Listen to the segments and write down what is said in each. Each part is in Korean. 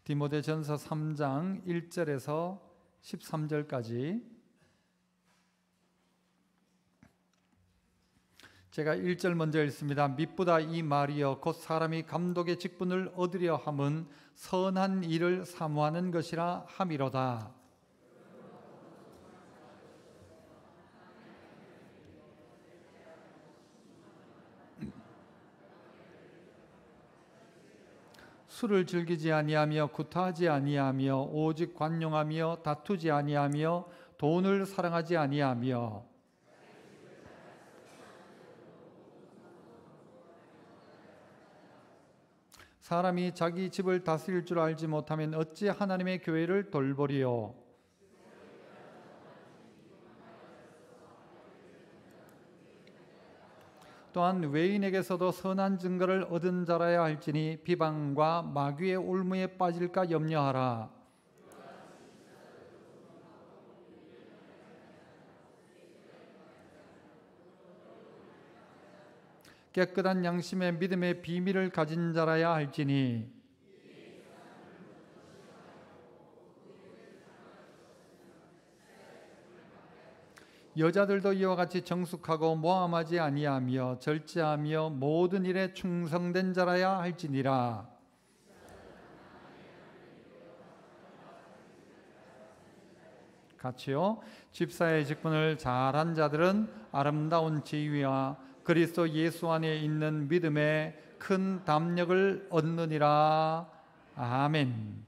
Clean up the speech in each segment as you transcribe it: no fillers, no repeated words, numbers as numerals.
디모데전서 3장 1절에서 13절까지 제가 1절 먼저 읽습니다. mit보다 이 말이여 곧 사람이 감독의 직분을 얻으려 함은 선한 일을 사모하는 것이라 함이로다. 술을 즐기지 아니하며 구타하지 아니하며 오직 관용하며 다투지 아니하며 돈을 사랑하지 아니하며 사람이 자기 집을 다스릴 줄 알지 못하면 어찌 하나님의 교회를 돌보리요. 또한 외인에게서도 선한 증거를 얻은 자라야 할지니 비방과 마귀의 올무에 빠질까 염려하라. 깨끗한 양심의 믿음의 비밀을 가진 자라야 할지니 여자들도 이와 같이 정숙하고 모함하지 아니하며 절제하며 모든 일에 충성된 자라야 할지니라. 같이요. 집사의 직분을 잘한 자들은 아름다운 지위와 그리스도 예수 안에 있는 믿음에 큰 담력을 얻느니라. 아멘.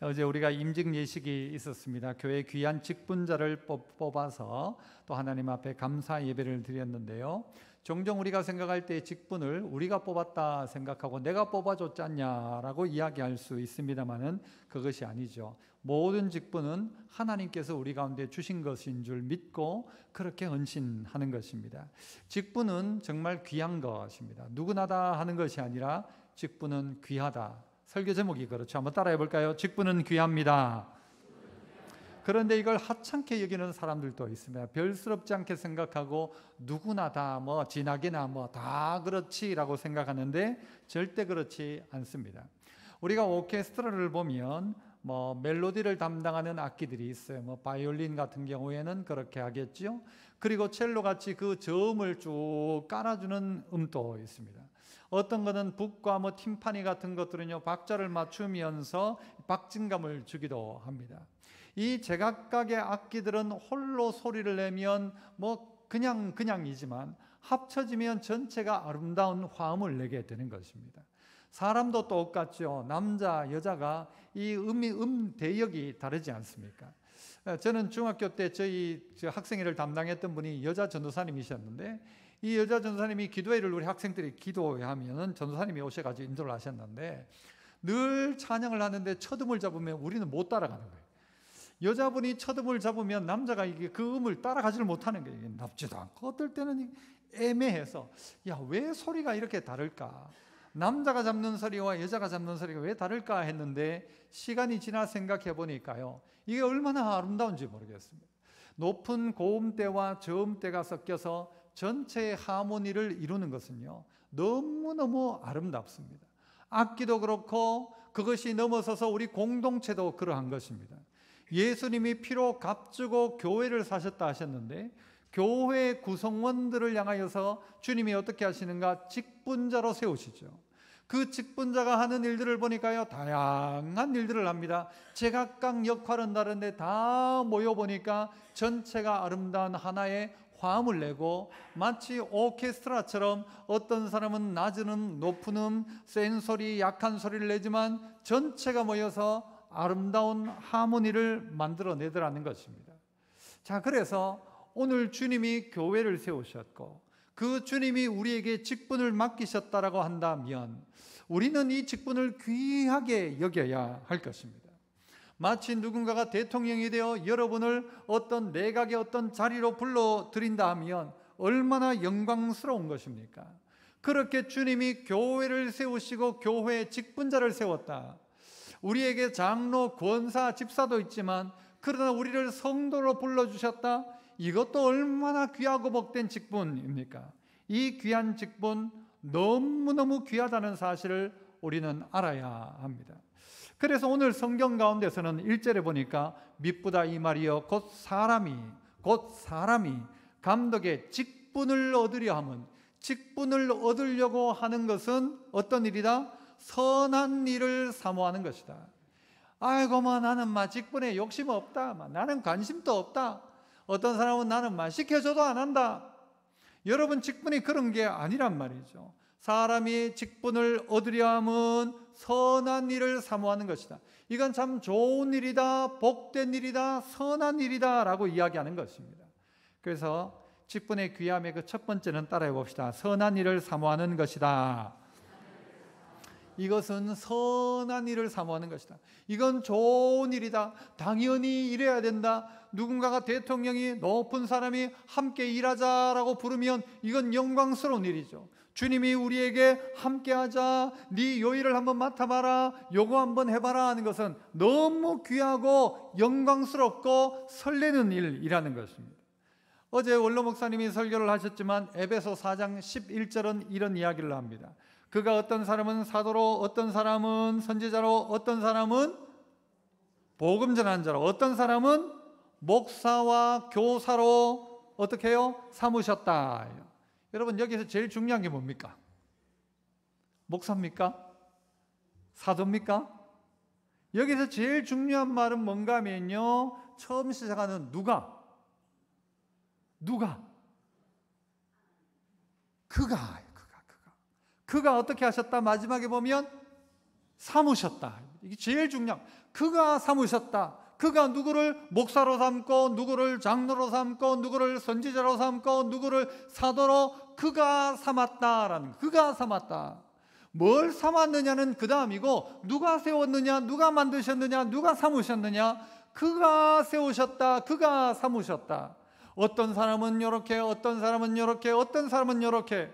어제 우리가 임직 예식이 있었습니다. 교회 귀한 직분자를 뽑아서 또 하나님 앞에 감사 예배를 드렸는데요. 종종 우리가 생각할 때 직분을 우리가 뽑았다 생각하고 내가 뽑아줬잖냐라고 이야기할 수 있습니다만은 그것이 아니죠. 모든 직분은 하나님께서 우리 가운데 주신 것인 줄 믿고 그렇게 헌신하는 것입니다. 직분은 정말 귀한 것입니다. 누구나 다 하는 것이 아니라 직분은 귀하다. 설교 제목이 그렇죠. 한번 따라해 볼까요? 직분은 귀합니다. 그런데 이걸 하찮게 여기는 사람들도 있습니다. 별스럽지 않게 생각하고 누구나 다 지나기나 다 그렇지라고 생각하는데 절대 그렇지 않습니다. 우리가 오케스트라를 보면 멜로디를 담당하는 악기들이 있어요. 바이올린 같은 경우에는 그렇게 하겠죠. 그리고 첼로 같이 그 저음을 쭉 깔아주는 음도 있습니다. 어떤 거는 북과 팀파니 같은 것들은요 박자를 맞추면서 박진감을 주기도 합니다. 이 제각각의 악기들은 홀로 소리를 내면 그냥이지만 합쳐지면 전체가 아름다운 화음을 내게 되는 것입니다. 사람도 똑같죠. 남자, 여자가 이 대역이 다르지 않습니까? 저는 중학교 때 저희 학생회를 담당했던 분이 여자 전도사님이셨는데 이 여자 전도사님이 기도회를 우리 학생들이 기도하면 전도사님이 오셔가지고 인도를 하셨는데 늘 찬양을 하는데 첫음을 잡으면 우리는 못 따라가는 거예요. 여자분이 첫음을 잡으면 남자가 그 음을 따라가지를 못하는 거예요. 납지도 않고 어떨 때는 애매해서 왜 소리가 이렇게 다를까? 남자가 잡는 소리와 여자가 잡는 소리가 왜 다를까 했는데 시간이 지나 생각해 보니까요. 이게 얼마나 아름다운지 모르겠습니다. 높은 고음대와 저음대가 섞여서 전체의 하모니를 이루는 것은요. 너무너무 아름답습니다. 악기도 그렇고 그것이 넘어서서 우리 공동체도 그러한 것입니다. 예수님이 피로 값주고 교회를 사셨다 하셨는데 교회 구성원들을 향하여서 주님이 어떻게 하시는가? 직분자로 세우시죠. 그 직분자가 하는 일들을 보니까요 다양한 일들을 합니다. 제각각 역할은 다른데 다 모여보니까 전체가 아름다운 하나의 화음을 내고 마치 오케스트라처럼 어떤 사람은 낮은 음, 높은 음, 센 소리, 약한 소리를 내지만 전체가 모여서 아름다운 하모니를 만들어내더라는 것입니다. 자, 그래서 오늘 주님이 교회를 세우셨고 그 주님이 우리에게 직분을 맡기셨다라고 한다면 우리는 이 직분을 귀하게 여겨야 할 것입니다. 마치 누군가가 대통령이 되어 여러분을 어떤 내각의 어떤 자리로 불러들인다 하면 얼마나 영광스러운 것입니까? 그렇게 주님이 교회를 세우시고 교회의 직분자를 세웠다. 우리에게 장로, 권사, 집사도 있지만 그러나 우리를 성도로 불러주셨다. 이것도 얼마나 귀하고 복된 직분입니까? 이 귀한 직분 너무너무 귀하다는 사실을 우리는 알아야 합니다. 그래서 오늘 성경 가운데서는 1절에 보니까 미쁘다 이 말이여 곧 사람이 감독의 직분을 얻으려 함은, 직분을 얻으려고 하는 것은 어떤 일이다? 선한 일을 사모하는 것이다. 아이고 나는 직분에 욕심 없다, 나는 관심도 없다. 어떤 사람은 나는 시켜줘도 안 한다. 여러분, 직분이 그런 게 아니란 말이죠. 사람이 직분을 얻으려 함은 선한 일을 사모하는 것이다. 이건 참 좋은 일이다, 복된 일이다, 선한 일이다 라고 이야기하는 것입니다. 그래서 직분의 귀함의 그 첫 번째는 따라해 봅시다. 선한 일을 사모하는 것이다. 이것은 선한 일을 사모하는 것이다. 이건 좋은 일이다. 당연히 이래야 된다. 누군가가 대통령이 높은 사람이 함께 일하자라고 부르면 이건 영광스러운 일이죠. 주님이 우리에게 함께하자, 네 요 일을 한번 맡아봐라, 요거 한번 해봐라 하는 것은 너무 귀하고 영광스럽고 설레는 일이라는 것입니다. 어제 원로 목사님이 설교를 하셨지만 에베소 4장 11절은 이런 이야기를 합니다. 그가 어떤 사람은 사도로, 어떤 사람은 선지자로, 어떤 사람은 복음 전하는 자로, 어떤 사람은 목사와 교사로 어떻게 해요? 삼으셨다. 여러분, 여기서 제일 중요한 게 뭡니까? 목사입니까? 사도입니까? 여기서 제일 중요한 말은 뭔가 하면요, 처음 시작하는 그가 어떻게 하셨다? 마지막에 보면 삼으셨다. 이게 제일 중요한, 그가 삼으셨다. 그가 누구를 목사로 삼고, 누구를 장로로 삼고, 누구를 선지자로 삼고, 누구를 사도로 그가 삼았다라는, 그가 삼았다. 뭘 삼았느냐는 그 다음이고, 누가 세웠느냐, 누가 만드셨느냐, 누가 삼으셨느냐, 그가 세우셨다, 그가 삼으셨다. 어떤 사람은 이렇게, 어떤 사람은 이렇게, 어떤 사람은 이렇게.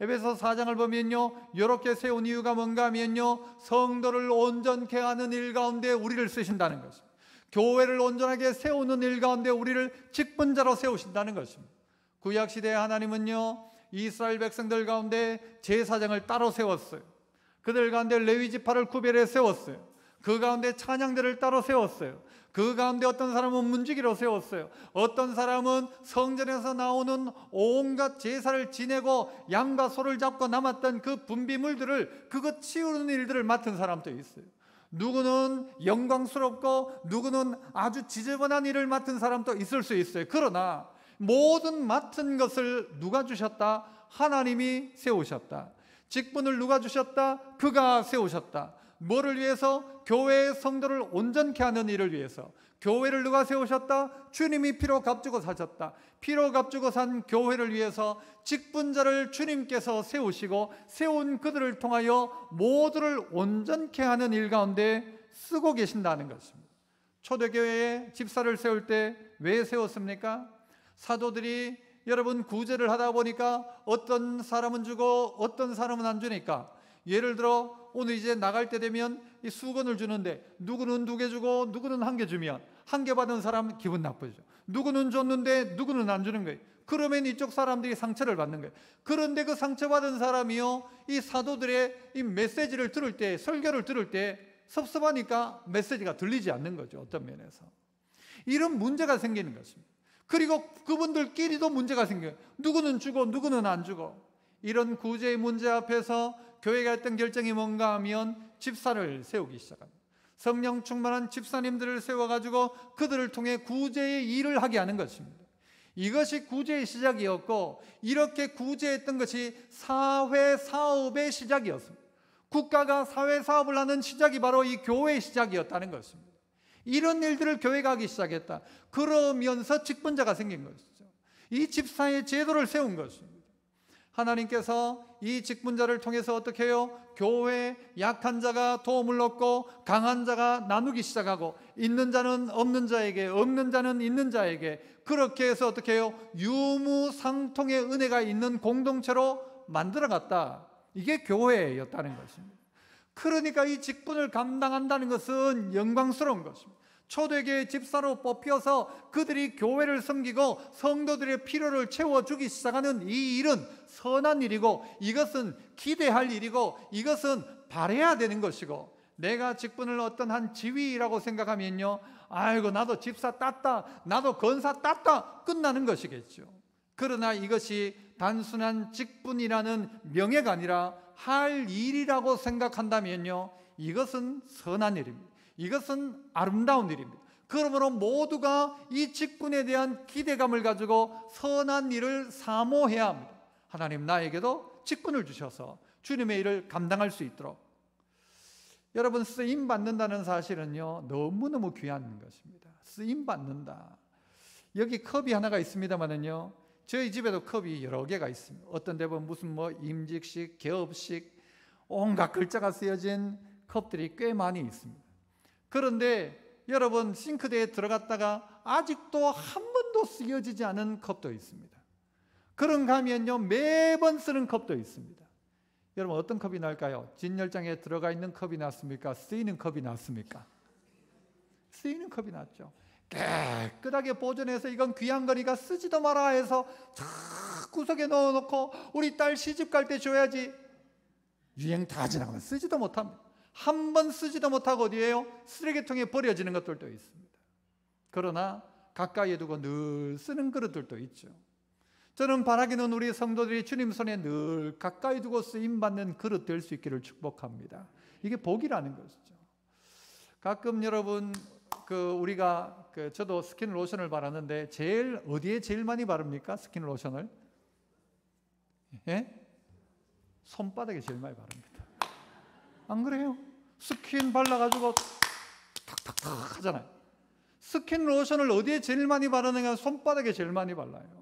에베소 4장을 보면요, 이렇게 세운 이유가 뭔가 하면요, 성도를 온전케 하는 일 가운데 우리를 쓰신다는 것입니다. 교회를 온전하게 세우는 일 가운데 우리를 직분자로 세우신다는 것입니다. 구약시대에 하나님은요, 이스라엘 백성들 가운데 제사장을 따로 세웠어요. 그들 가운데 레위지파를 구별해 세웠어요. 그 가운데 찬양대를 따로 세웠어요. 그 가운데 어떤 사람은 문지기로 세웠어요. 어떤 사람은 성전에서 나오는 온갖 제사를 지내고 양과 소를 잡고 남았던 그 분비물들을, 그것 치우는 일들을 맡은 사람도 있어요. 누구는 영광스럽고 누구는 아주 지저분한 일을 맡은 사람도 있을 수 있어요. 그러나 모든 맡은 것을 누가 주셨다? 하나님이 세우셨다. 직분을 누가 주셨다? 그가 세우셨다. 뭐를 위해서? 교회의 성도를 온전케 하는 일을 위해서. 교회를 누가 세우셨다? 주님이 피로 값주고 사셨다. 피로 값주고 산 교회를 위해서 직분자를 주님께서 세우시고, 세운 그들을 통하여 모두를 온전케 하는 일 가운데 쓰고 계신다는 것입니다. 초대교회에 집사를 세울 때 왜 세웠습니까? 사도들이 여러분 구제를 하다 보니까 어떤 사람은 주고 어떤 사람은 안 주니까, 예를 들어 오늘 이제 나갈 때 되면 이 수건을 주는데 누구는 2개 주고 누구는 1개 주면 1개 받은 사람 기분 나쁘죠. 누구는 줬는데 누구는 안 주는 거예요. 그러면 이쪽 사람들이 상처를 받는 거예요. 그런데 그 상처받은 사람이요, 이 사도들의 이 메시지를 들을 때, 설교를 들을 때 섭섭하니까 메시지가 들리지 않는 거죠. 어떤 면에서 이런 문제가 생기는 것입니다. 그리고 그분들끼리도 문제가 생겨요. 누구는 주고 누구는 안 주고. 이런 구제의 문제 앞에서 교회가 했던 결정이 뭔가 하면 집사를 세우기 시작합니다. 성령 충만한 집사님들을 세워가지고 그들을 통해 구제의 일을 하게 하는 것입니다. 이것이 구제의 시작이었고, 이렇게 구제했던 것이 사회사업의 시작이었습니다. 국가가 사회사업을 하는 시작이 바로 이 교회의 시작이었다는 것입니다. 이런 일들을 교회가 하기 시작했다. 그러면서 직분자가 생긴 것이죠. 이 집사의 제도를 세운 것입니다. 하나님께서 이 직분자를 통해서 어떻게 해요? 교회에 약한 자가 도움을 얻고 강한 자가 나누기 시작하고, 있는 자는 없는 자에게, 없는 자는 있는 자에게, 그렇게 해서 어떻게 해요? 유무상통의 은혜가 있는 공동체로 만들어갔다. 이게 교회였다는 것입니다. 그러니까 이 직분을 감당한다는 것은 영광스러운 것입니다. 초대교회 집사로 뽑혀서 그들이 교회를 섬기고 성도들의 필요를 채워주기 시작하는 이 일은 선한 일이고, 이것은 기대할 일이고, 이것은 바라야 되는 것이고, 내가 직분을 어떤 한 지위라고 생각하면요, 아이고 나도 집사 땄다, 나도 권사 땄다, 끝나는 것이겠죠. 그러나 이것이 단순한 직분이라는 명예가 아니라 할 일이라고 생각한다면요, 이것은 선한 일입니다. 이것은 아름다운 일입니다. 그러므로 모두가 이 직분에 대한 기대감을 가지고 선한 일을 사모해야 합니다. 하나님 나에게도 직분을 주셔서 주님의 일을 감당할 수 있도록. 여러분, 쓰임 받는다는 사실은요, 너무너무 귀한 것입니다. 쓰임 받는다. 여기 컵이 하나가 있습니다만은요, 저희 집에도 컵이 여러 개가 있습니다. 어떤 데 보면 무슨 뭐 임직식, 개업식, 온갖 글자가 쓰여진 컵들이 꽤 많이 있습니다. 그런데 여러분, 싱크대에 들어갔다가 아직도 한 번도 쓰여지지 않은 컵도 있습니다. 그런가 하면요, 매번 쓰는 컵도 있습니다. 여러분, 어떤 컵이 나을까요? 진열장에 들어가 있는 컵이 낫습니까? 쓰이는 컵이 낫습니까? 쓰이는 컵이 낫죠. 깨끗하게 보존해서 이건 귀한 거니까 쓰지도 마라 해서 쫙 구석에 넣어놓고 우리 딸 시집 갈 때 줘야지, 유행 다 지나가면 쓰지도 못합니다. 한 번 쓰지도 못하고 어디에요? 쓰레기통에 버려지는 것들도 있습니다. 그러나 가까이에 두고 늘 쓰는 그릇들도 있죠. 저는 바라기는 우리 성도들이 주님 손에 늘 가까이 두고 쓰임받는 그릇 될 수 있기를 축복합니다. 이게 복이라는 것이죠. 가끔 여러분, 우리가 저도 스킨 로션을 바르는데 어디에 제일 많이 바릅니까? 스킨 로션을? 예? 손바닥에 제일 많이 바릅니다. 안 그래요? 스킨 발라가지고 탁탁탁 하잖아요. 스킨 로션을 어디에 제일 많이 바르느냐? 손바닥에 제일 많이 발라요.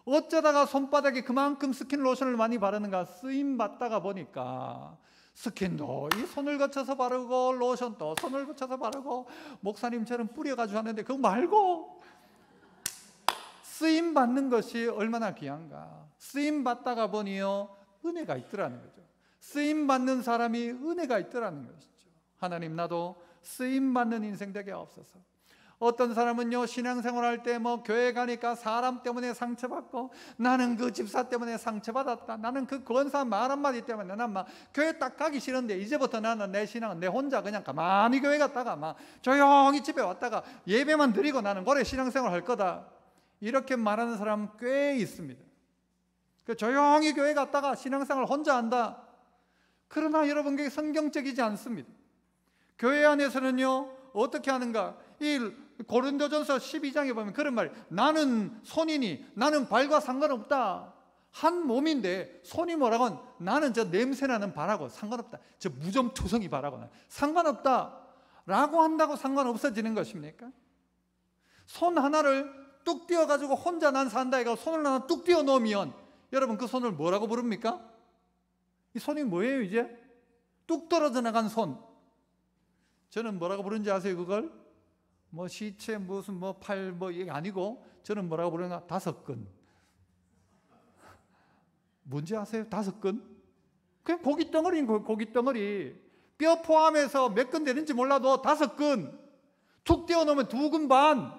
어쩌다가 손바닥에 그만큼 스킨 로션을 많이 바르는가? 쓰임 받다가 보니까 스킨도 이 손을 거쳐서 바르고 로션도 손을 거쳐서 바르고 목사님처럼 뿌려가지고 하는데 그거 말고 쓰임 받는 것이 얼마나 귀한가. 쓰임 받다가 보니요, 은혜가 있더라는 거죠. 쓰임 받는 사람이 은혜가 있더라는 것이죠. 하나님, 나도 쓰임 받는 인생 되게 없어서. 어떤 사람은요, 신앙생활할 때 교회 가니까 사람 때문에 상처받고, 나는 그 집사 때문에 상처받았다, 나는 그 권사 말 한마디 때문에 난 막 교회 딱 가기 싫은데 이제부터 나는 내 신앙은 내 혼자 그냥 가만히 교회 갔다가 막 조용히 집에 왔다가 예배만 드리고 나는 오래 신앙생활 할 거다, 이렇게 말하는 사람 꽤 있습니다. 조용히 교회 갔다가 신앙생활 혼자 한다. 그러나 여러분, 그게 성경적이지 않습니다. 교회 안에서는요, 어떻게 하는가? 이 고린도전서 12장에 보면 그런 말이, 나는 손이니 나는 발과 상관없다. 한 몸인데 손이 뭐라고? 나는 저 냄새나는 발하고 상관없다. 저 무좀투성이 발하고 상관없다 라고 한다고 상관없어지는 것입니까? 손 하나를 뚝 띄어가지고 혼자 난 산다 해가 손을 하나 뚝 띄어 놓으면 여러분, 그 손을 뭐라고 부릅니까? 이 손이 뭐예요? 이제 뚝 떨어져 나간 손. 저는 뭐라고 부르는지 아세요? 그걸 시체 무슨 팔 이게 아니고, 저는 뭐라고 부르는가? 5근. 뭔지 아세요? 5근? 그냥 고기 덩어리인 거예요. 고기 덩어리. 뼈 포함해서 몇 근 되는지 몰라도 5근. 툭 떼어놓으면 2근 반.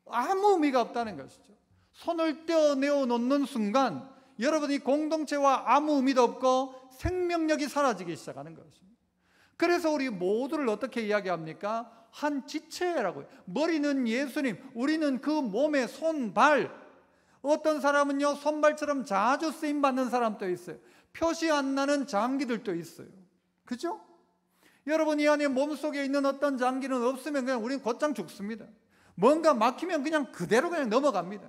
아무 의미가 없다는 것이죠. 손을 떼어내어 놓는 순간 여러분이 공동체와 아무 의미도 없고 생명력이 사라지기 시작하는 것입니다. 그래서 우리 모두를 어떻게 이야기합니까? 한 지체라고요. 머리는 예수님, 우리는 그 몸의 손발. 어떤 사람은요, 손발처럼 자주 쓰임받는 사람도 있어요. 표시 안 나는 장기들도 있어요. 그죠? 여러분, 이 안에 몸속에 있는 어떤 장기는 없으면 그냥 우리는 곧장 죽습니다. 뭔가 막히면 그냥 그대로 그냥 넘어갑니다.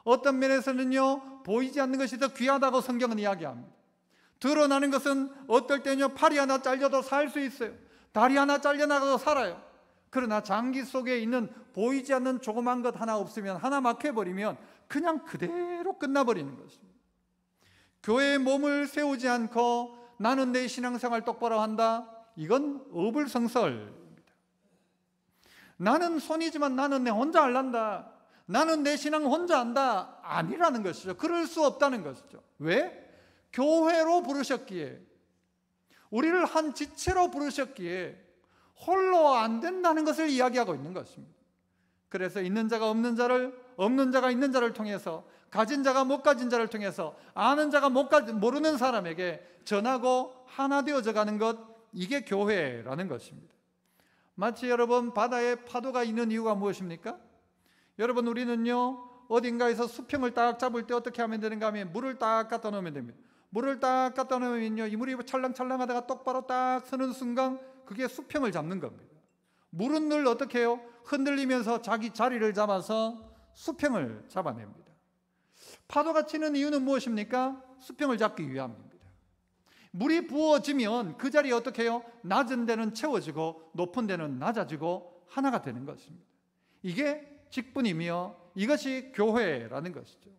어떤 면에서는요, 보이지 않는 것이 더 귀하다고 성경은 이야기합니다. 드러나는 것은 어떨 때는요, 팔이 하나 잘려도 살 수 있어요. 다리 하나 잘려나가도 살아요. 그러나 장기 속에 있는 보이지 않는 조그만 것 하나 없으면, 하나 막혀버리면 그냥 그대로 끝나버리는 것입니다. 교회에 몸을 세우지 않고 나는 내 신앙생활 똑바로 한다, 이건 어불성설입니다. 나는 손이지만 나는 내 혼자 할란다, 나는 내 신앙 혼자 한다, 아니라는 것이죠. 그럴 수 없다는 것이죠. 왜? 교회로 부르셨기에, 우리를 한 지체로 부르셨기에, 홀로 안 된다는 것을 이야기하고 있는 것입니다. 그래서 있는 자가 없는 자를, 없는 자가 있는 자를 통해서, 가진 자가 못 가진 자를 통해서, 아는 자가 모르는 사람에게 전하고 하나 되어져 가는 것, 이게 교회라는 것입니다. 마치 여러분, 바다에 파도가 있는 이유가 무엇입니까? 여러분, 우리는요 어딘가에서 수평을 딱 잡을 때 어떻게 하면 되는가 하면 물을 딱 갖다 놓으면 됩니다. 물을 딱 갖다 놓으면요, 이 물이 찰랑찰랑하다가 똑바로 딱 서는 순간 그게 수평을 잡는 겁니다. 물은 늘 어떻게 해요? 흔들리면서 자기 자리를 잡아서 수평을 잡아냅니다. 파도가 치는 이유는 무엇입니까? 수평을 잡기 위함입니다. 물이 부어지면 그 자리에 어떻게 해요? 낮은 데는 채워지고 높은 데는 낮아지고 하나가 되는 것입니다. 이게 직분이며 이것이 교회라는 것이죠.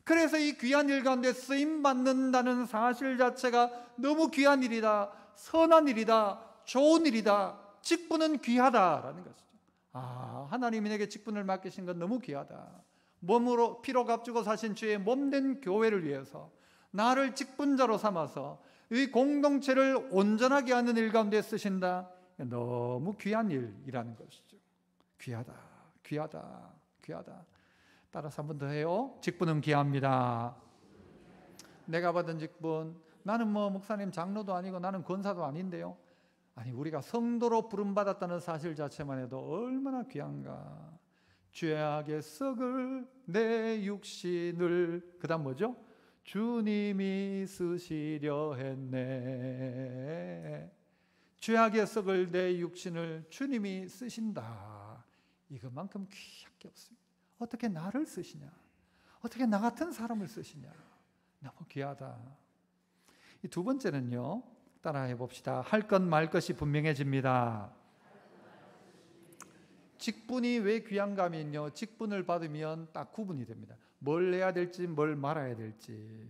그래서 이 귀한 일 가운데 쓰임받는다는 사실 자체가 너무 귀한 일이다, 선한 일이다, 좋은 일이다, 직분은 귀하다라는 것이죠. 하나님이 내게 직분을 맡기신 건 너무 귀하다. 몸으로 피로 값주고 사신 주의 몸된 교회를 위해서 나를 직분자로 삼아서 이 공동체를 온전하게 하는 일 가운데 쓰신다. 너무 귀한 일이라는 것이죠. 귀하다, 귀하다, 귀하다. 따라서 한 번 더 해요. 직분은 귀합니다. 내가 받은 직분, 나는 목사님 장로도 아니고 나는 권사도 아닌데요. 아니, 우리가 성도로 부름받았다는 사실 자체만 해도 얼마나 귀한가. 죄악의 썩을 내 육신을, 그 다음 뭐죠? 주님이 쓰시려 했네. 죄악의 썩을 내 육신을 주님이 쓰신다. 이것만큼 귀한 게 없습니다. 어떻게 나를 쓰시냐? 어떻게 나 같은 사람을 쓰시냐? 너무 귀하다. 이 두 번째는요, 따라해 봅시다. 할 것 말 것이 분명해집니다. 직분이 왜 귀한가 하면요, 직분을 받으면 딱 구분이 됩니다. 뭘 해야 될지, 뭘 말아야 될지.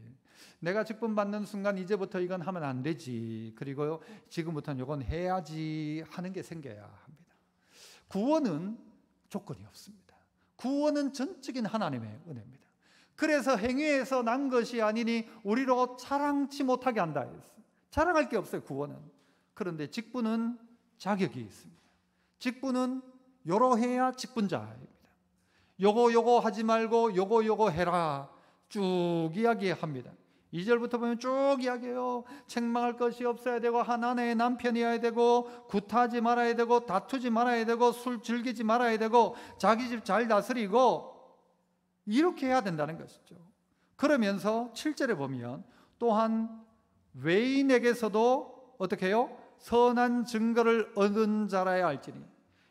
내가 직분 받는 순간 이제부터 이건 하면 안 되지, 그리고 지금부터는 이건 해야지 하는 게 생겨야 합니다. 구원은 조건이 없습니다. 구원은 전적인 하나님의 은혜입니다. 그래서 행위에서 난 것이 아니니 우리로 자랑치 못하게 한다 했어요. 자랑할 게 없어요, 구원은. 그런데 직분은 자격이 있습니다. 직분은 요러 해야 직분자입니다. 요거 하지 말고 요거 해라, 쭉 이야기합니다. 2절부터 보면 쭉 이야기해요. 책망할 것이 없어야 되고, 한 아내의 남편이어야 되고, 구타하지 말아야 되고, 다투지 말아야 되고, 술 즐기지 말아야 되고, 자기 집 잘 다스리고, 이렇게 해야 된다는 것이죠. 그러면서 7절에 보면 또한 외인에게서도 어떻게 해요? 선한 증거를 얻은 자라야 할지니,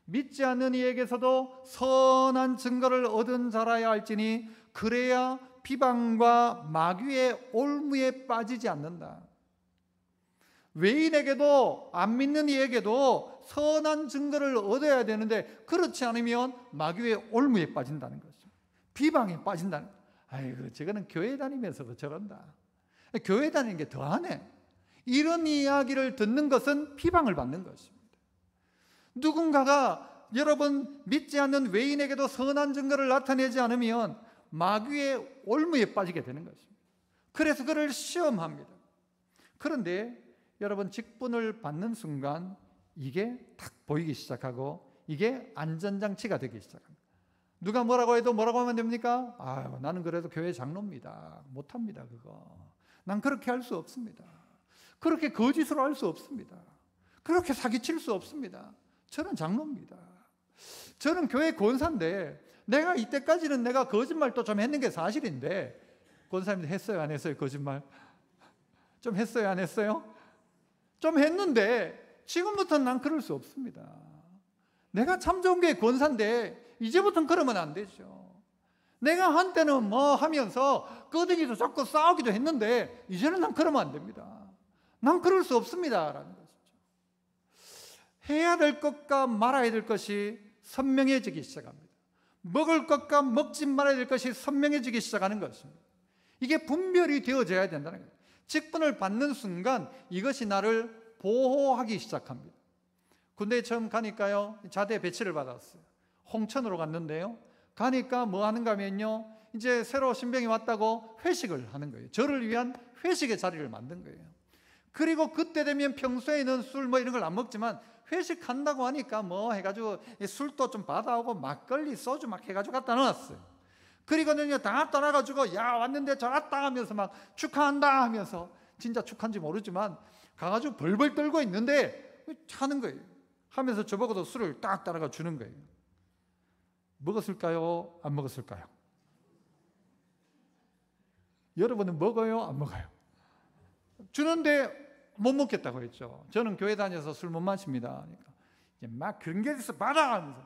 믿지 않는 이에게서도 선한 증거를 얻은 자라야 할지니, 그래야 비방과 마귀의 올무에 빠지지 않는다. 외인에게도, 안 믿는 이에게도 선한 증거를 얻어야 되는데, 그렇지 않으면 마귀의 올무에 빠진다는 거죠. 비방에 빠진다는 거죠. 아이고, 저거는 교회 다니면서도 저런다. 교회 다니는 게 더하네. 이런 이야기를 듣는 것은 비방을 받는 것입니다. 누군가가 여러분 믿지 않는 외인에게도 선한 증거를 나타내지 않으면 마귀의 올무에 빠지게 되는 것입니다. 그래서 그를 시험합니다. 그런데 여러분, 직분을 받는 순간 이게 딱 보이기 시작하고, 이게 안전장치가 되기 시작합니다. 누가 뭐라고 해도 뭐라고 하면 됩니까? 나는 그래도 교회 장로입니다. 못합니다, 그거. 난 그렇게 할 수 없습니다. 그렇게 거짓으로 할 수 없습니다. 그렇게 사기칠 수 없습니다. 저는 장로입니다. 저는 교회 권사인데, 내가 이때까지는 내가 거짓말도 좀 했는 게 사실인데, 권사님들 했어요, 안 했어요? 거짓말 좀 했어요, 안 했어요? 좀 했는데 지금부터는 난 그럴 수 없습니다. 내가 참 좋은 게 권사인데 이제부터는 그러면 안 되죠. 내가 한때는 뭐 하면서 끄덕이도 잡고 싸우기도 했는데 이제는 난 그러면 안 됩니다. 난 그럴 수 없습니다 라는 것이죠. 해야 될 것과 말아야 될 것이 선명해지기 시작합니다. 먹을 것과 먹지 말아야 될 것이 선명해지기 시작하는 것입니다. 이게 분별이 되어져야 된다는 거예요. 직분을 받는 순간 이것이 나를 보호하기 시작합니다. 군대에 처음 가니까요, 자대 배치를 받았어요. 홍천으로 갔는데요, 가니까 뭐 하는가 하면요, 이제 새로 신병이 왔다고 회식을 하는 거예요. 저를 위한 회식의 자리를 만든 거예요. 그리고 그때 되면 평소에는 술 뭐 이런 걸 안 먹지만 회식한다고 하니까 뭐 해가지고 술도 좀 받아오고 막걸리 소주 막 해가지고 갖다 놨어요. 그리고는요 다 따라가지고 야 왔는데 잘 왔다 하면서 막 축하한다 하면서, 진짜 축하인지 모르지만 가가지고 벌벌 떨고 있는데 하는 거예요. 하면서 저보고도 술을 딱 따라가 주는 거예요. 먹었을까요? 안 먹었을까요? 여러분은 먹어요? 안 먹어요? 주는데 못 먹겠다고 했죠. 저는 교회 다녀서 술 못 마십니다. 그러니까 이제 막 경계에서 받아 하면서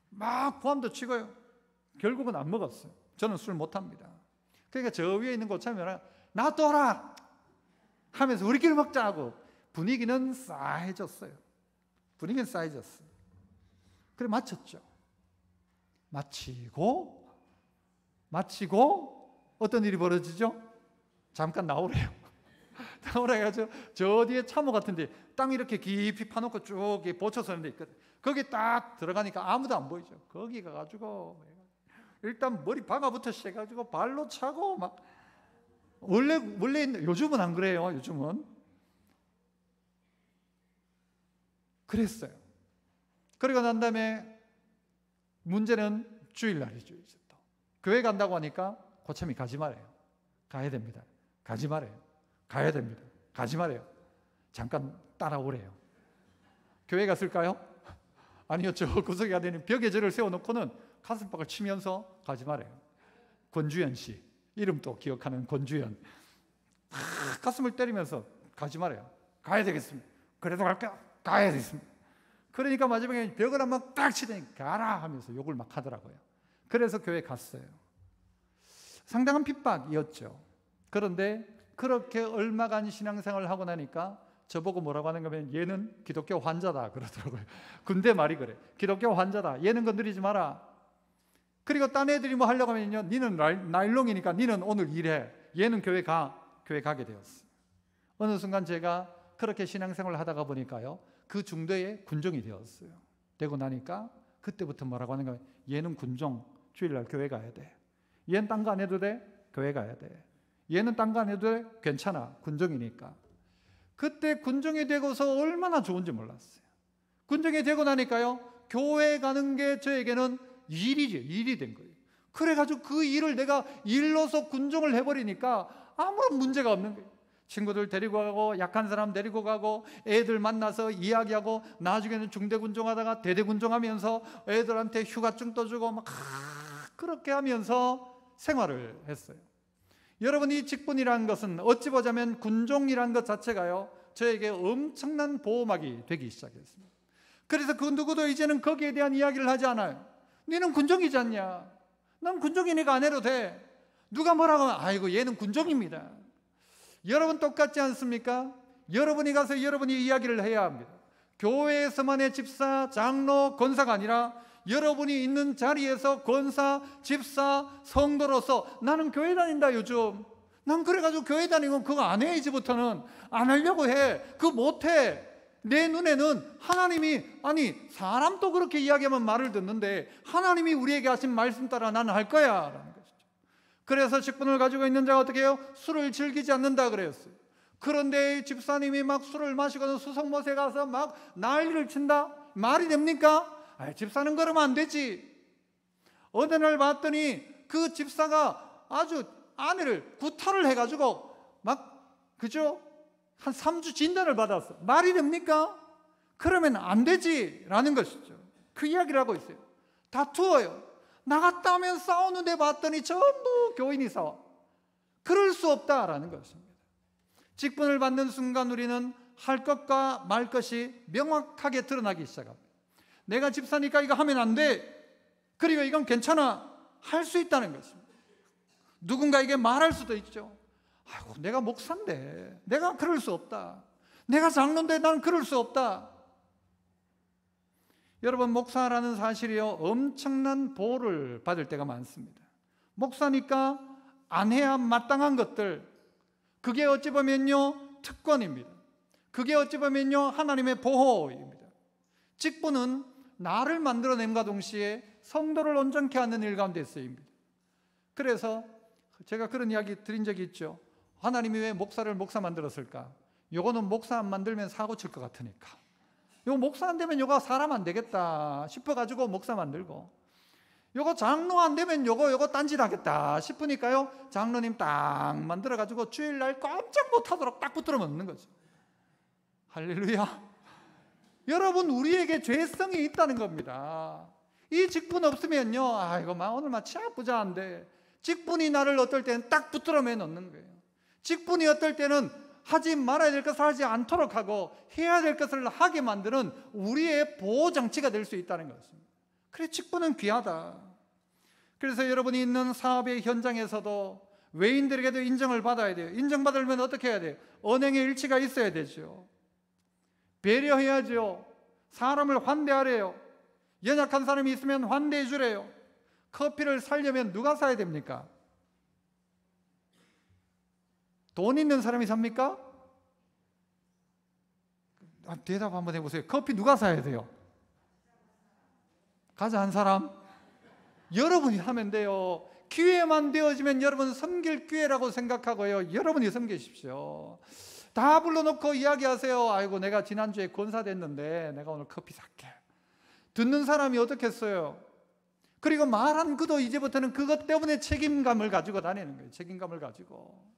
막 고함도 치고요. 결국은 안 먹었어요. 저는 술 못 합니다. 그러니까 저 위에 있는 고참이랑 놔둬라 하면서 우리끼리 먹자고 분위기는 싸해졌어요. 분위기는 싸해졌어요. 그래 마쳤죠. 마치고 어떤 일이 벌어지죠? 잠깐 나오래요. 나오라 해가지고 저 뒤에 참호 같은데 땅 이렇게 깊이 파놓고 쭉 보초서 있는 데 있거든. 거기 딱 들어가니까 아무도 안 보이죠. 거기 가가지고 일단 머리 박아부터 시작해가지고 발로 차고 막 원래 요즘은 안 그래요. 요즘은 그랬어요. 그러고 난 다음에 문제는 주일날이죠. 이제 또 교회 간다고 하니까 고참이 가지 말아요. 가야 됩니다. 가지 말아요. 가야 됩니다. 가지 말아요. 잠깐 따라오래요. 교회 갔을까요? 아니요. 저 구석에 가더니 벽에 저를 세워놓고는 가슴팍을 치면서 가지 말아요. 권주현 씨 이름도 기억하는 권주현 가슴을 때리면서 가지 말아요. 가야 되겠습니다. 그래도 갈게요. 가야 되겠습니다. 그러니까 마지막에 벽을 한번 딱 치더니 가라 하면서 욕을 막 하더라고요. 그래서 교회 갔어요. 상당한 핍박이었죠. 그런데 그렇게 얼마간 신앙생활을 하고 나니까 저보고 뭐라고 하는 거면 얘는 기독교 환자다 그러더라고요. 군대 말이 그래. 기독교 환자다. 얘는 건드리지 마라. 그리고 딴 애들이 뭐 하려고 하면요, 니는 나일롱이니까 니는 오늘 일해. 얘는 교회 가게 되었어요. 어느 순간 제가 그렇게 신앙생활을 하다가 보니까요, 그 중도에 군종이 되었어요. 되고 나니까 그때부터 뭐라고 하는 거예요? 얘는 군종, 주일날 교회 가야 돼. 얘는 딴 거 안 해도 돼? 교회 가야 돼. 얘는 딴 거 안 해도 돼? 괜찮아. 군종이니까. 그때 군종이 되고서 얼마나 좋은지 몰랐어요. 군종이 되고 나니까요, 교회 가는 게 저에게는 일이 된 거예요. 그래가지고 그 일을 내가 일로서 군종을 해버리니까 아무런 문제가 없는 거예요. 친구들 데리고 가고 약한 사람 데리고 가고 애들 만나서 이야기하고 나중에는 중대군종 하다가 대대군종 하면서 애들한테 휴가증 떠주고 막 그렇게 하면서 생활을 했어요. 여러분, 이 직분이라는 것은 어찌 보자면 군종이라는 것 자체가요, 저에게 엄청난 보호막이 되기 시작했습니다. 그래서 그 누구도 이제는 거기에 대한 이야기를 하지 않아요. 너는 군종이지 않냐? 난 군종이니까 안 해도 돼. 누가 뭐라고 하면 아이고 얘는 군종입니다. 여러분 똑같지 않습니까? 여러분이 가서 여러분이 이야기를 해야 합니다. 교회에서만의 집사, 장로, 권사가 아니라 여러분이 있는 자리에서 권사, 집사, 성도로서 나는 교회 다닌다 요즘. 난 그래가지고 교회 다니고 그거 안 해. 이제부터는 안 하려고 해. 그거 못해. 내 눈에는 하나님이, 아니 사람도 그렇게 이야기하면 말을 듣는데 하나님이 우리에게 하신 말씀 따라 나는 할 거야 라는 것이죠. 그래서 직분을 가지고 있는 자가 어떻게 해요? 술을 즐기지 않는다 그랬어요. 그런데 집사님이 막 술을 마시고는 수성못에 가서 막 난리를 친다? 말이 됩니까? 집사는 그러면 안 되지. 어느 날 봤더니 그 집사가 아주 아내를 구타를 해가지고 막 그죠? 한 3주 진단을 받았어. 말이 됩니까? 그러면 안 되지 라는 것이죠. 그 이야기를 하고 있어요. 다투어요. 나갔다 오면 싸우는데 봤더니 전부 교인이 싸워. 그럴 수 없다라는 것입니다. 직분을 받는 순간 우리는 할 것과 말 것이 명확하게 드러나기 시작합니다. 내가 집사니까 이거 하면 안 돼. 그리고 이건 괜찮아. 할 수 있다는 것입니다. 누군가에게 말할 수도 있죠. 아이고, 내가 목사인데 내가 그럴 수 없다. 내가 장로인데 나는 그럴 수 없다. 여러분, 목사라는 사실이요, 엄청난 보호를 받을 때가 많습니다. 목사니까 안 해야 마땅한 것들, 그게 어찌 보면요 특권입니다. 그게 어찌 보면요 하나님의 보호입니다. 직분은 나를 만들어냄과 동시에 성도를 온전케 하는 일 가운데 쓰입니다. 그래서 제가 그런 이야기 드린 적이 있죠. 하나님이 왜 목사를 목사 만들었을까? 요거는 목사 안 만들면 사고 칠 것 같으니까, 요거 목사 안 되면 요거 사람 안 되겠다 싶어가지고 목사 만들고, 요거 장로 안 되면 요거 딴짓 하겠다 싶으니까요, 장로님 딱 만들어가지고 주일날 깜짝 못하도록 딱 붙들어 놓는 거죠. 할렐루야. 여러분, 우리에게 죄성이 있다는 겁니다. 이 직분 없으면요, 이거 오늘 막 치아 부자한데, 직분이 나를 어떨 때는 딱 붙들어 매 놓는 거예요. 직분이 어떨 때는 하지 말아야 될 것을 하지 않도록 하고 해야 될 것을 하게 만드는 우리의 보호장치가 될 수 있다는 것입니다. 그래, 직분은 귀하다. 그래서 여러분이 있는 사업의 현장에서도 외인들에게도 인정을 받아야 돼요. 인정받으려면 어떻게 해야 돼요? 언행의 일치가 있어야 되죠. 배려해야죠. 사람을 환대하래요. 연약한 사람이 있으면 환대해 주래요. 커피를 사려면 누가 사야 됩니까? 돈 있는 사람이 삽니까? 대답 한번 해보세요. 커피 누가 사야 돼요? 가자 한 사람? 여러분이 하면 돼요. 기회만 되어지면 여러분 섬길 기회라고 생각하고요, 여러분이 섬기십시오. 다 불러놓고 이야기하세요. 아이고, 내가 지난주에 권사됐는데 내가 오늘 커피 살게. 듣는 사람이 어떻겠어요? 그리고 말한 그도 이제부터는 그것 때문에 책임감을 가지고 다니는 거예요. 책임감을 가지고.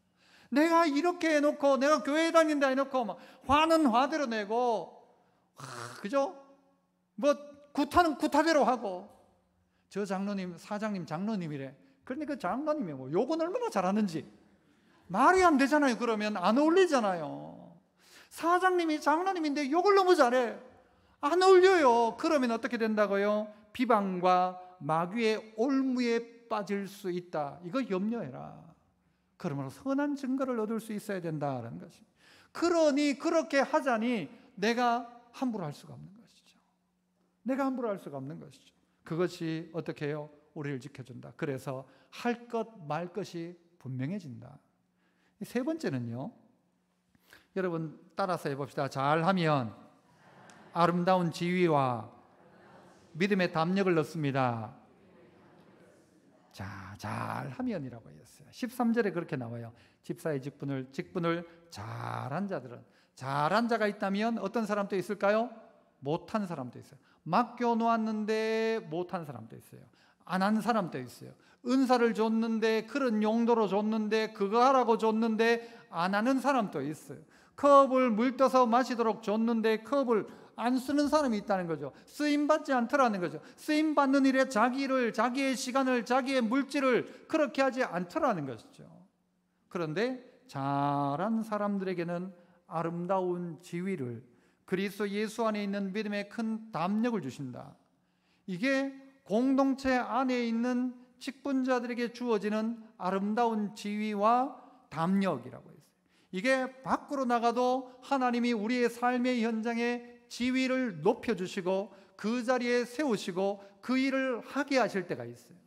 내가 이렇게 해놓고, 내가 교회 다닌다 해놓고 막 화는 화대로 내고, 그죠? 뭐 구타는 구타대로 하고, 저 장로님, 사장님 장로님이래. 그러니까 그 장로님이 뭐 욕은 얼마나 잘하는지 말이 안 되잖아요. 그러면 안 어울리잖아요. 사장님이 장로님인데 욕을 너무 잘해. 안 어울려요. 그러면 어떻게 된다고요? 비방과 마귀의 올무에 빠질 수 있다. 이거 염려해라. 그러므로 선한 증거를 얻을 수 있어야 된다는 것입니다. 그러니 그렇게 하자니 내가 함부로 할 수가 없는 것이죠. 내가 함부로 할 수가 없는 것이죠. 그것이 어떻게 해요? 우리를 지켜준다. 그래서 할 것 말 것이 분명해진다. 세 번째는요, 여러분 따라서 해봅시다. 잘하면 아름다운 지위와 믿음의 담력을 얻습니다. 자, 잘하면이라고 했어요. 13절에 그렇게 나와요. 집사의 직분을 잘한 자들은, 잘한 자가 있다면 어떤 사람도 있을까요? 못한 사람도 있어요. 맡겨 놓았는데 못한 사람도 있어요. 안 한 사람도 있어요. 은사를 줬는데, 그런 용도로 줬는데, 그거 하라고 줬는데 안 하는 사람도 있어요. 컵을 물 떠서 마시도록 줬는데 컵을 안 쓰는 사람이 있다는 거죠. 쓰임받지 않더라는 거죠. 쓰임받는 일에 자기의 시간을, 자기의 물질을 그렇게 하지 않더라는 것이죠. 그런데 잘한 사람들에게는 아름다운 지위를, 그리스도 예수 안에 있는 믿음의 큰 담력을 주신다. 이게 공동체 안에 있는 직분자들에게 주어지는 아름다운 지위와 담력이라고 했어요. 이게 밖으로 나가도 하나님이 우리의 삶의 현장에 지위를 높여주시고 그 자리에 세우시고 그 일을 하게 하실 때가 있어요.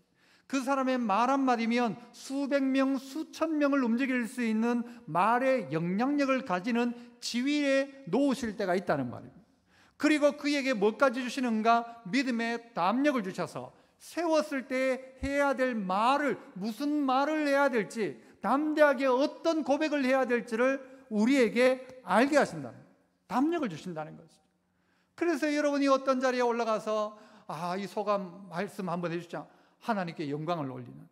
그 사람의 말 한마디면 수백 명, 수천 명을 움직일 수 있는 말의 영향력을 가지는 지위에 놓으실 때가 있다는 말입니다. 그리고 그에게 뭐까지 주시는가? 믿음의 담력을 주셔서 세웠을 때 해야 될 말을, 무슨 말을 해야 될지, 담대하게 어떤 고백을 해야 될지를 우리에게 알게 하신다는 거예요. 담력을 주신다는 거죠. 그래서 여러분이 어떤 자리에 올라가서 이 소감 말씀 한번 해주자, 하나님께 영광을 올리는,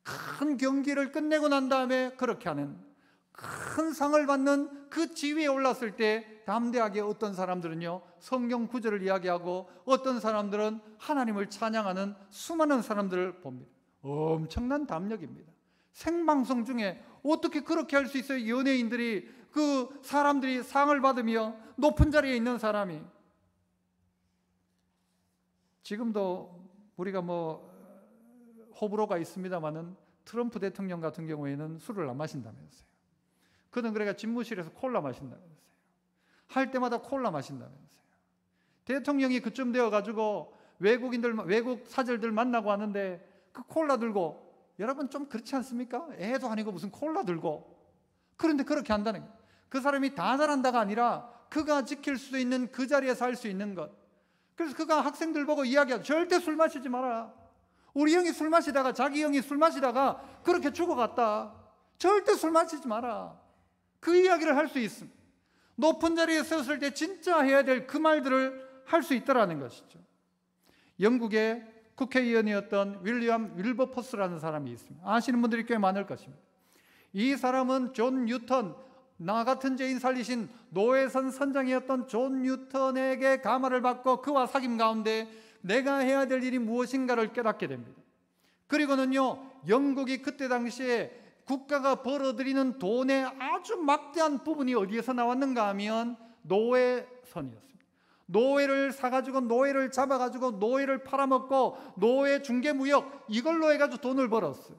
큰 경기를 끝내고 난 다음에 그렇게 하는, 큰 상을 받는 그 지위에 올랐을 때 담대하게 어떤 사람들은요 성경 구절을 이야기하고, 어떤 사람들은 하나님을 찬양하는 수많은 사람들을 봅니다. 엄청난 담력입니다. 생방송 중에 어떻게 그렇게 할 수 있어요? 연예인들이, 그 사람들이 상을 받으며 높은 자리에 있는 사람이. 지금도 우리가 호불호가 있습니다만은 트럼프 대통령 같은 경우에는 술을 안 마신다면서요. 그는 그러니까 집무실에서 콜라 마신다면서요. 할 때마다 콜라 마신다면서요. 대통령이 그쯤 되어가지고 외국 사절들 만나고 하는데 그 콜라 들고, 여러분 좀 그렇지 않습니까? 애도 아니고 무슨 콜라 들고. 그런데 그렇게 한다는 거예요. 그 사람이 다 잘한다가 아니라 그가 지킬 수 있는 그 자리에서 할 수 있는 것. 그래서 그가 학생들 보고 이야기하죠. 절대 술 마시지 마라. 우리 형이 술 마시다가, 자기 형이 술 마시다가 그렇게 죽어갔다. 절대 술 마시지 마라. 그 이야기를 할 수 있습니다. 높은 자리에 섰을 때 진짜 해야 될 그 말들을 할 수 있더라는 것이죠. 영국의 국회의원이었던 윌리엄 윌버포스라는 사람이 있습니다. 아시는 분들이 꽤 많을 것입니다. 이 사람은 존 뉴턴, 나 같은 죄인 살리신 노회선 선장이었던 존 뉴턴에게 감화를 받고 그와 사귐 가운데 내가 해야 될 일이 무엇인가를 깨닫게 됩니다. 그리고는요, 영국이 그때 당시에 국가가 벌어들이는 돈의 아주 막대한 부분이 어디에서 나왔는가 하면 노회선이었습니다. 노예를 사가지고 노예를 잡아가지고 노예를 팔아먹고 노예 중개무역 이걸로 해가지고 돈을 벌었어요.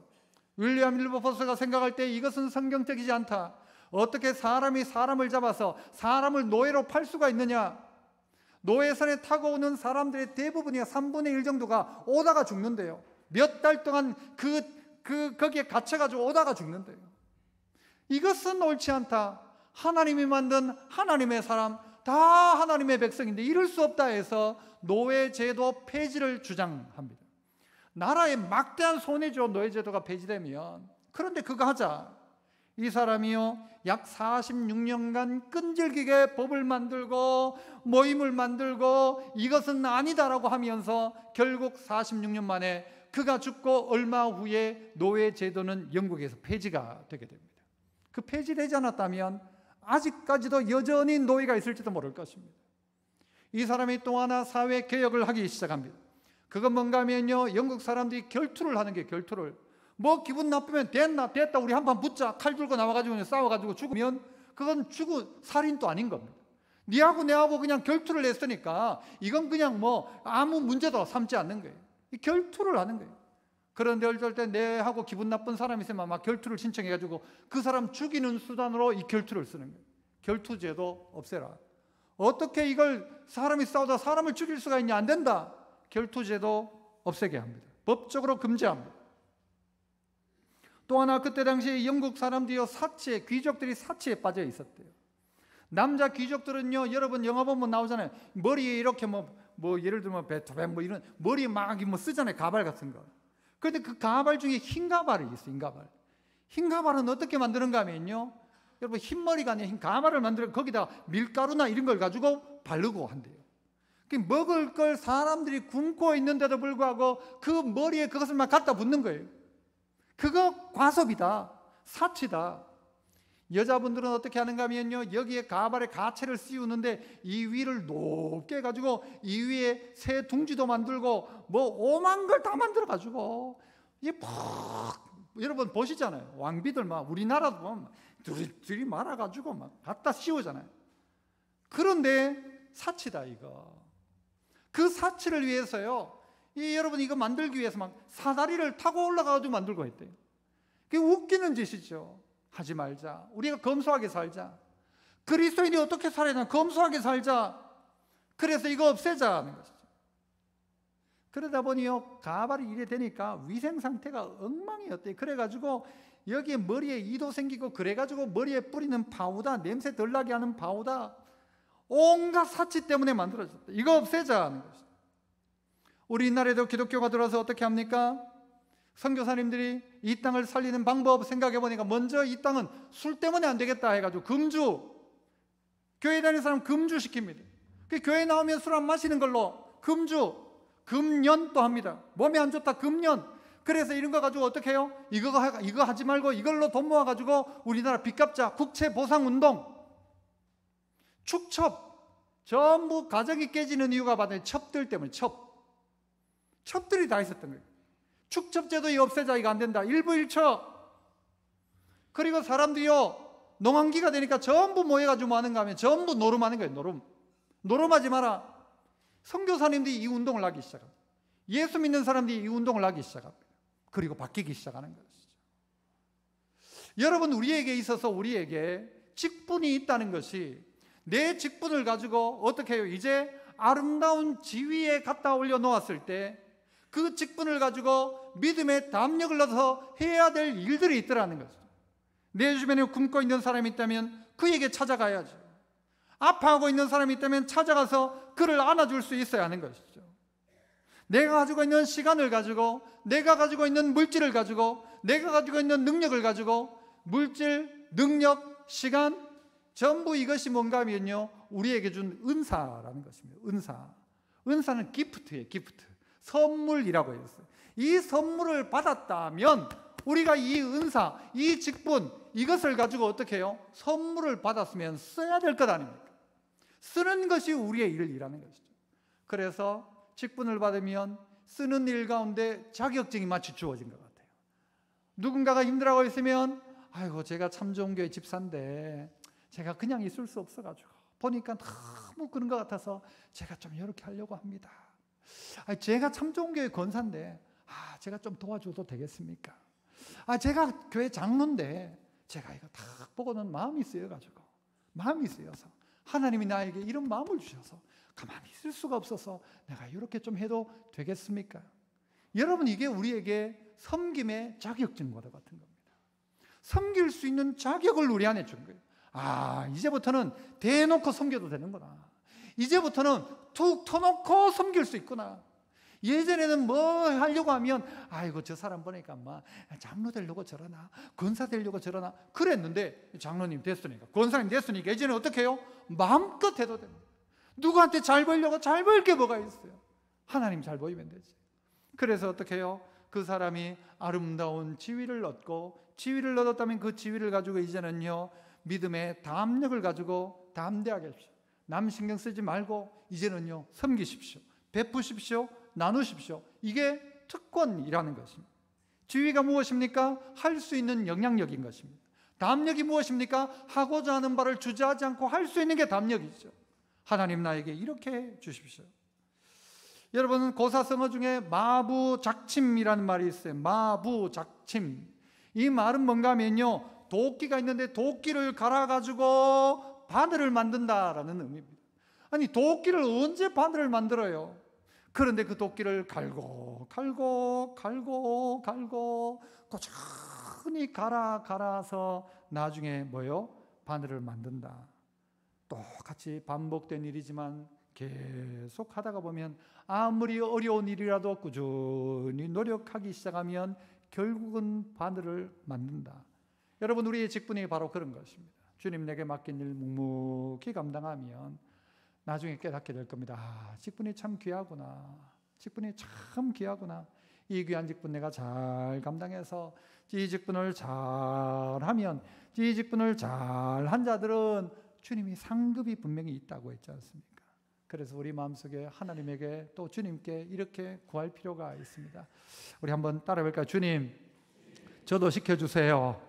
윌리엄 윌버포스가 생각할 때 이것은 성경적이지 않다. 어떻게 사람이 사람을 잡아서 사람을 노예로 팔 수가 있느냐. 노예선에 타고 오는 사람들의 대부분이 3분의 1 정도가 오다가 죽는데요. 몇 달 동안 거기에 갇혀가지고 오다가 죽는데요. 이것은 옳지 않다. 하나님이 만든 하나님의 사람, 다 하나님의 백성인데 이럴 수 없다 해서 노예제도 폐지를 주장합니다. 나라의 막대한 손해죠, 노예제도가 폐지되면. 그런데 그거 하자. 이 사람이요, 약 46년간 끈질기게 법을 만들고 모임을 만들고 이것은 아니다라고 하면서 결국 46년 만에 그가 죽고 얼마 후에 노예제도는 영국에서 폐지가 되게 됩니다. 그 폐지되지 않았다면 아직까지도 여전히 노예가 있을지도 모를 것입니다. 이 사람이 또 하나 사회 개혁을 하기 시작합니다. 그건 뭔가 하면요, 영국 사람들이 결투를 하는 게 결투를. 뭐 기분 나쁘면 됐다 우리 한판 붙자, 칼 들고 나와가지고 싸워가지고 죽으면 그건 살인도 아닌 겁니다. 니하고 내하고 그냥 결투를 했으니까 이건 그냥 뭐 아무 문제도 삼지 않는 거예요. 이 결투를 하는 거예요. 그런데 어쩔 때 내하고 기분 나쁜 사람이 있으면 막 결투를 신청해가지고 그 사람 죽이는 수단으로 이 결투를 쓰는 거예요. 결투제도 없애라. 어떻게 이걸 사람이 싸우다 사람을 죽일 수가 있냐? 안 된다. 결투제도 없애게 합니다. 법적으로 금지합니다. 또 하나, 그때 당시에 영국 사람들이요, 귀족들이 사치에 빠져 있었대요. 남자 귀족들은요, 여러분 영화 보면 나오잖아요. 머리에 이렇게 뭐 예를 들면 베토벤 뭐 이런 머리에 막 뭐 쓰잖아요, 가발 같은 거. 그런데 그 가발 중에 흰 가발이 있어요. 흰 가발. 흰 가발은 어떻게 만드는가 하면요, 여러분 흰머리가 아니라 흰 가발을 만들어 거기다 밀가루나 이런 걸 가지고 바르고 한대요. 먹을 걸 사람들이 굶고 있는데도 불구하고 그 머리에 그것을 막 갖다 붓는 거예요. 그거 과섭이다. 사치다. 여자분들은 어떻게 하는가 하면요, 여기에 가발에 가채를 씌우는데 이 위를 높게 해가지고 이 위에 새 둥지도 만들고 뭐 오만 걸 다 만들어가지고 이게 여러분 보시잖아요. 왕비들 막 우리나라도 보면 둘이 말아가지고 막 갖다 씌우잖아요. 그런데 사치다 이거. 그 사치를 위해서요, 여러분 이거 만들기 위해서 막 사다리를 타고 올라가가지고 만들고 했대요. 그게 웃기는 짓이죠. 하지 말자. 우리가 검소하게 살자. 그리스도인이 어떻게 살아야 되나? 검소하게 살자. 그래서 이거 없애자 하는 것이죠. 그러다 보니요, 가발이 이래 되니까 위생 상태가 엉망이었대요. 그래가지고 여기에 머리에 이도 생기고 그래가지고 머리에 뿌리는 파우더, 냄새 덜 나게 하는 파우더, 온갖 사치 때문에 만들어졌다. 이거 없애자 하는 것이죠. 우리나라에도 기독교가 들어와서 어떻게 합니까? 선교사님들이 이 땅을 살리는 방법 생각해 보니까 먼저 이 땅은 술 때문에 안 되겠다 해가지고 금주, 교회 다니는 사람 금주시킵니다. 그 교회 나오면 술 안 마시는 걸로 금주, 금연도 합니다. 몸에 안 좋다 금연. 그래서 이런 거 가지고 어떻게 해요? 이거 하지 말고 이걸로 돈 모아가지고 우리나라 빚 갚자. 국채보상운동, 축첩, 전부 가정이 깨지는 이유가 바로 첩들 때문에. 첩들이 다 있었던 거예요. 축첩제도 없애자, 이거 안 된다. 일부일처. 그리고 사람들이요, 농한기가 되니까 전부 모여가지고 뭐 하는가 하면 전부 노름하는 거예요. 노름하지 마라. 선교사님들이 이 운동을 하기 시작합니다. 예수 믿는 사람들이 이 운동을 하기 시작합니다. 그리고 바뀌기 시작하는 것이죠. 여러분, 우리에게 있어서 우리에게 직분이 있다는 것이, 내 직분을 가지고 어떻게 해요? 이제 아름다운 지위에 갖다 올려놓았을 때 그 직분을 가지고 믿음의 담력을 넣어서 해야 될 일들이 있더라는 거죠. 내 주변에 굶고 있는 사람이 있다면 그에게 찾아가야죠. 아파하고 있는 사람이 있다면 찾아가서 그를 안아줄 수 있어야 하는 것이죠. 내가 가지고 있는 시간을 가지고, 내가 가지고 있는 물질을 가지고, 내가 가지고 있는 능력을 가지고, 물질, 능력, 시간, 전부 이것이 뭔가 하면요, 우리에게 준 은사라는 것입니다. 은사는 기프트예요. 기프트, 선물이라고 했어요. 이 선물을 받았다면 우리가 이 은사, 이 직분, 이것을 가지고 어떻게 해요? 선물을 받았으면 써야 될 것 아닙니까? 쓰는 것이 우리의 일이라는 것이죠. 그래서 직분을 받으면 쓰는 일 가운데 자격증이 마치 주어진 것 같아요. 누군가가 힘들어하고 있으면 아이고, 제가 참 좋은 교회 집사인데 제가 그냥 있을 수 없어가지고 보니까 너무 그런 것 같아서 제가 좀 이렇게 하려고 합니다. 제가 참 좋은 교회 권사인데 제가 좀 도와줘도 되겠습니까? 제가 교회 장로인데 제가 이거 다 보고는 마음이 쓰여가지고, 마음이 쓰여서 하나님이 나에게 이런 마음을 주셔서 가만히 있을 수가 없어서 내가 이렇게 좀 해도 되겠습니까? 여러분, 이게 우리에게 섬김의 자격증과 같은 겁니다. 섬길 수 있는 자격을 우리 안에 준 거예요. 이제부터는 대놓고 섬겨도 되는구나. 이제부터는 툭 터놓고 섬길 수 있구나. 예전에는 뭐 하려고 하면 아이고, 저 사람 보니까 막 장로 되려고 저러나, 권사 되려고 저러나 그랬는데, 장로님 됐으니까, 권사님 됐으니까 이제는 어떻게 해요? 마음껏 해도 됩니다. 누구한테 잘 보이려고 잘 보일 게 뭐가 있어요? 하나님 잘 보이면 되지. 그래서 어떻게 해요? 그 사람이 아름다운 지위를 얻고, 지위를 얻었다면 그 지위를 가지고 이제는요, 믿음의 담력을 가지고 담대하게 하십시오. 남 신경 쓰지 말고 이제는요, 섬기십시오. 베푸십시오. 나누십시오. 이게 특권이라는 것입니다. 지위가 무엇입니까? 할 수 있는 영향력인 것입니다. 담력이 무엇입니까? 하고자 하는 바를 주저하지 않고 할 수 있는 게 담력이죠. 하나님 나에게 이렇게 해 주십시오. 여러분, 고사성어 중에 마부작침이라는 말이 있어요. 마부작침. 이 말은 뭔가 하면요, 도끼가 있는데 도끼를 갈아가지고 바늘을 만든다라는 의미입니다. 아니, 도끼를 언제 바늘을 만들어요? 그런데 그 도끼를 갈고 꾸준히 갈아서 나중에 뭐요? 바늘을 만든다. 똑같이 반복된 일이지만 계속 하다가 보면 아무리 어려운 일이라도 꾸준히 노력하기 시작하면 결국은 바늘을 만든다. 여러분, 우리의 직분이 바로 그런 것입니다. 주님 내게 맡긴 일 묵묵히 감당하면 나중에 깨닫게 될 겁니다. 직분이 참 귀하구나. 직분이 참 귀하구나. 이 귀한 직분 내가 잘 감당해서 이 직분을 잘하면, 이 직분을 잘한 자들은 주님이 상급이 분명히 있다고 했지 않습니까? 그래서 우리 마음속에 하나님에게 또 주님께 이렇게 구할 필요가 있습니다. 우리 한번 따라해볼까요? 주님, 저도 시켜주세요.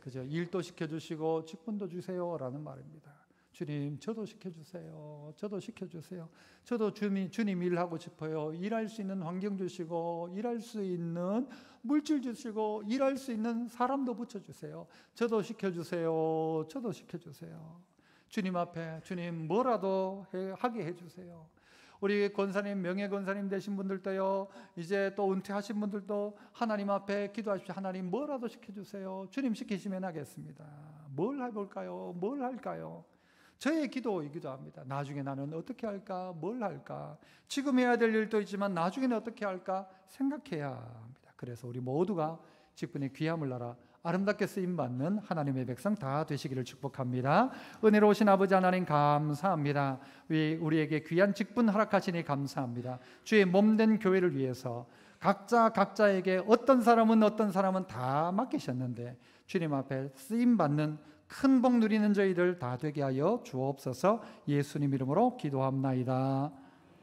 그죠? 일도 시켜주시고 직분도 주세요라는 말입니다. 주님, 저도 시켜주세요. 저도 시켜주세요. 저도 주님 일하고 싶어요. 일할 수 있는 환경 주시고, 일할 수 있는 물질 주시고, 일할 수 있는 사람도 붙여주세요. 저도 시켜주세요. 저도 시켜주세요. 주님 앞에 주님 뭐라도 하게 해주세요. 우리 권사님, 명예 권사님 되신 분들도요, 이제 또 은퇴하신 분들도 하나님 앞에 기도하십시오. 하나님 뭐라도 시켜주세요. 주님 시키시면 하겠습니다. 뭘 해볼까요? 뭘 할까요? 저의 기도이기도 합니다. 나중에 나는 어떻게 할까? 뭘 할까? 지금 해야 될 일도 있지만 나중에는 어떻게 할까? 생각해야 합니다. 그래서 우리 모두가 직분의 귀함을 알아 아름답게 쓰임받는 하나님의 백성 다 되시기를 축복합니다. 은혜로우신 아버지 하나님 감사합니다. 우리에게 귀한 직분 허락하시니 감사합니다. 주의 몸된 교회를 위해서 각자에게 어떤 사람은 다 맡기셨는데 주님 앞에 쓰임받는 큰 복 누리는 저희들 다 되게 하여 주옵소서. 예수님 이름으로 기도합나이다.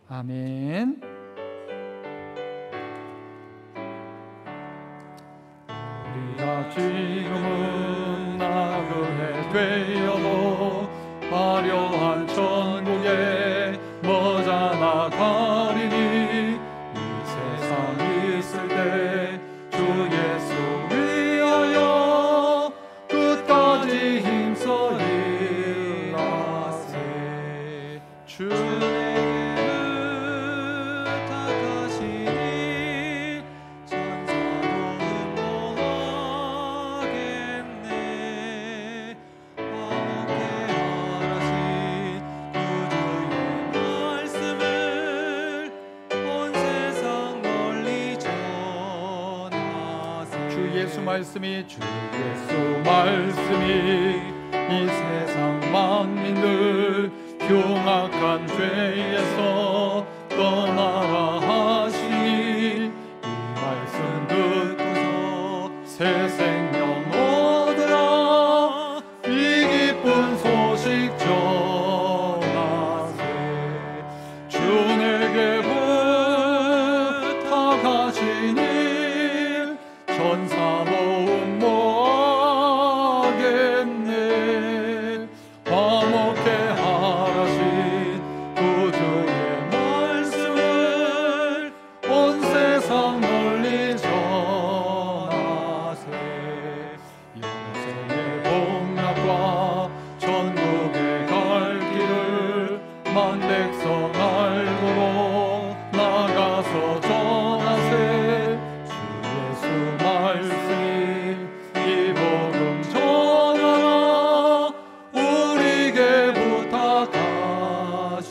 아멘. 우리가 지금은 나그네 되어도 화려한 천국에 머자나 가리니 이 세상 있을 때 주 예수 위하여 끝까지 힘써 일하세. 주에게 부탁하시니 천사도 응모하겠네. 화목해 하라신 구주의 말씀을 온 세상 널리 전하세. 주 예수 말씀이 이 세상 흉악한 죄에서 떠나라 하시니 이 말씀 듣고서 새 생명 얻으라 이 기쁜 소식 전하세 주 내게 부탁하시니 천사 모음 모하겠네 화목해 하라신 구주의 말씀을 온 세상 널리 전하세 영생의 복락과 천국에 갈 길을 만 백성 알도록 나가서 전하세 주 예수 말씀이 이 복음 전하라 우리에게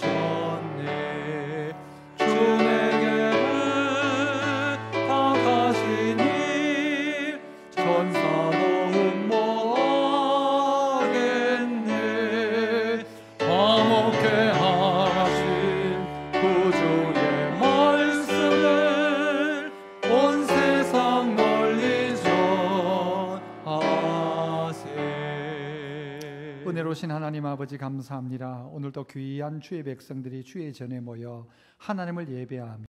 부탁하셨네 주 내게 부탁하시니 천사 모음 모하겠네 화목해 하라신 구주의 말씀을 온 세상 널리 전하세 은혜로우신 하나님 아버지 감사합니다. 오늘도 귀한 주의 백성들이 주의 전에 모여 하나님을 예배하며